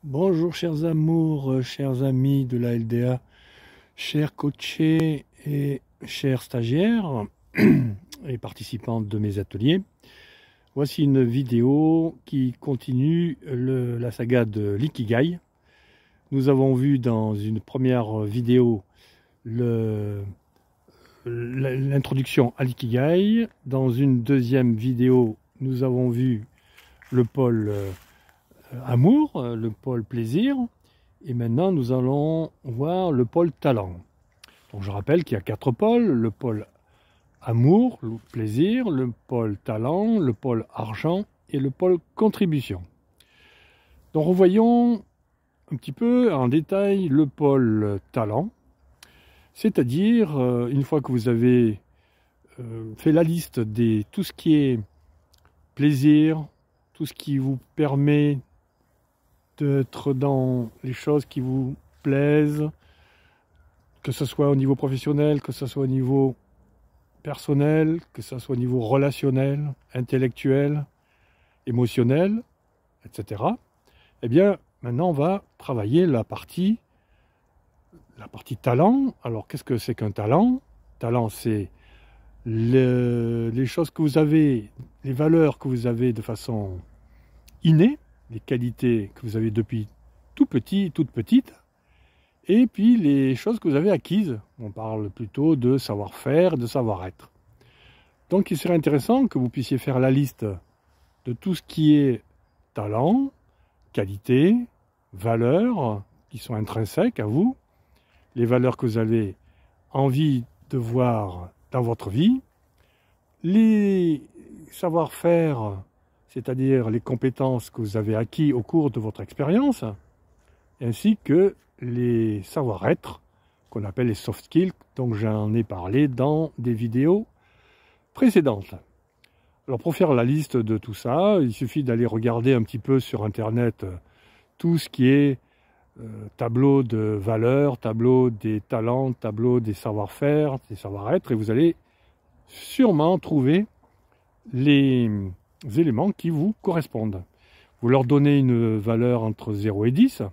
Bonjour chers amours, chers amis de la LDA, chers coachés et chers stagiaires et participants de mes ateliers. Voici une vidéo qui continue la saga de l'Ikigai. Nous avons vu dans une première vidéo l'introduction à l'Ikigai. Dans une deuxième vidéo, nous avons vu le pôle amour, le pôle plaisir, et maintenant nous allons voir le pôle talent. Donc je rappelle qu'il y a 4 pôles: le pôle amour, le plaisir, le pôle talent, le pôle argent et le pôle contribution. Donc revoyons un petit peu en détail le pôle talent, c'est-à-dire une fois que vous avez fait la liste de tout ce qui est plaisir, tout ce qui vous permet d'être dans les choses qui vous plaisent, que ce soit au niveau professionnel, que ce soit au niveau personnel, que ce soit au niveau relationnel, intellectuel, émotionnel, etc. Eh bien, maintenant on va travailler la partie talent. Alors qu'est-ce que c'est qu'un talent? Talent, c'est les choses que vous avez, les valeurs que vous avez de façon innée, les qualités que vous avez depuis tout petit, toute petite, et puis les choses que vous avez acquises. On parle plutôt de savoir-faire, de savoir-être. Donc il serait intéressant que vous puissiez faire la liste de tout ce qui est talent, qualité, valeurs qui sont intrinsèques à vous, les valeurs que vous avez envie de voir dans votre vie, les savoir-faire, c'est-à-dire les compétences que vous avez acquis au cours de votre expérience, ainsi que les savoir-être, qu'on appelle les soft skills, dont j'en ai parlé dans des vidéos précédentes. Alors pour faire la liste de tout ça, il suffit d'aller regarder un petit peu sur Internet tout ce qui est tableau de valeurs, tableau des talents, tableau des savoir-faire, des savoir-être, et vous allez sûrement trouver les éléments qui vous correspondent. Vous leur donnez une valeur entre 0 et 10,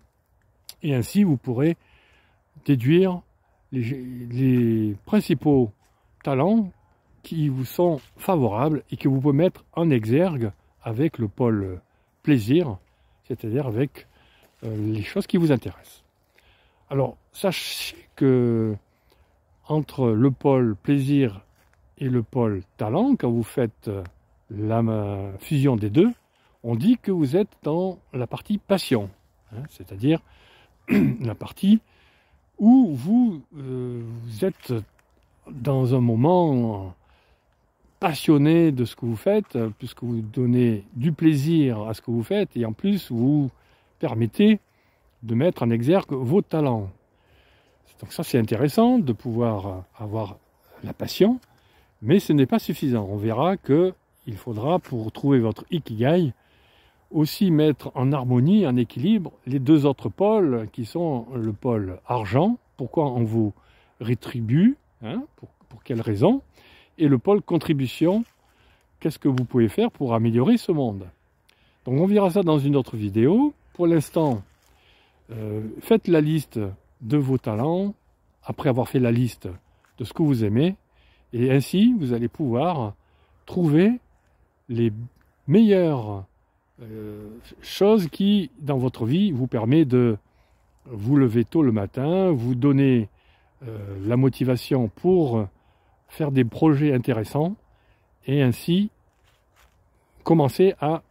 et ainsi vous pourrez déduire les principaux talents qui vous sont favorables et que vous pouvez mettre en exergue avec le pôle plaisir, c'est-à-dire avec les choses qui vous intéressent. Alors, sachez que entre le pôle plaisir et le pôle talent, quand vous faites la fusion des deux, on dit que vous êtes dans la partie passion, hein, c'est-à-dire la partie où vous êtes dans un moment passionné de ce que vous faites, puisque vous donnez du plaisir à ce que vous faites, et en plus vous permettez de mettre en exergue vos talents. Donc ça, c'est intéressant de pouvoir avoir la passion, mais ce n'est pas suffisant. On verra qu'il faudra, pour trouver votre Ikigai, aussi mettre en harmonie, en équilibre, les deux autres pôles qui sont le pôle argent, pourquoi on vous rétribue, hein, pour quelles raisons, et le pôle contribution, qu'est-ce que vous pouvez faire pour améliorer ce monde. Donc on verra ça dans une autre vidéo. Pour l'instant, faites la liste de vos talents, après avoir fait la liste de ce que vous aimez, et ainsi vous allez pouvoir trouver les meilleures choses qui, dans votre vie, vous permet de vous lever tôt le matin, vous donner la motivation pour faire des projets intéressants, et ainsi commencer à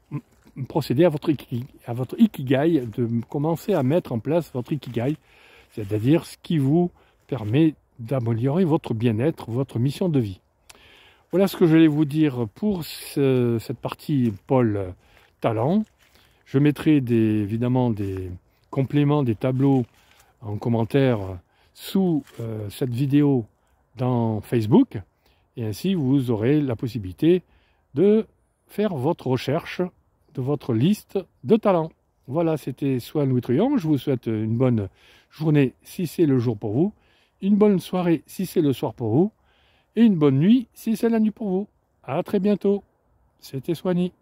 procéder à votre Ikigai, de commencer à mettre en place votre Ikigai, c'est-à-dire ce qui vous permet d'améliorer votre bien-être, votre mission de vie. Voilà ce que je vais vous dire pour cette partie pôle talent. Je mettrai évidemment des compléments, des tableaux en commentaire sous cette vidéo dans Facebook, et ainsi vous aurez la possibilité de faire votre recherche de votre liste de talents. Voilà, c'était Swan Louis Truand. Je vous souhaite une bonne journée si c'est le jour pour vous, une bonne soirée si c'est le soir pour vous, et une bonne nuit si c'est la nuit pour vous. À très bientôt. C'était Swany.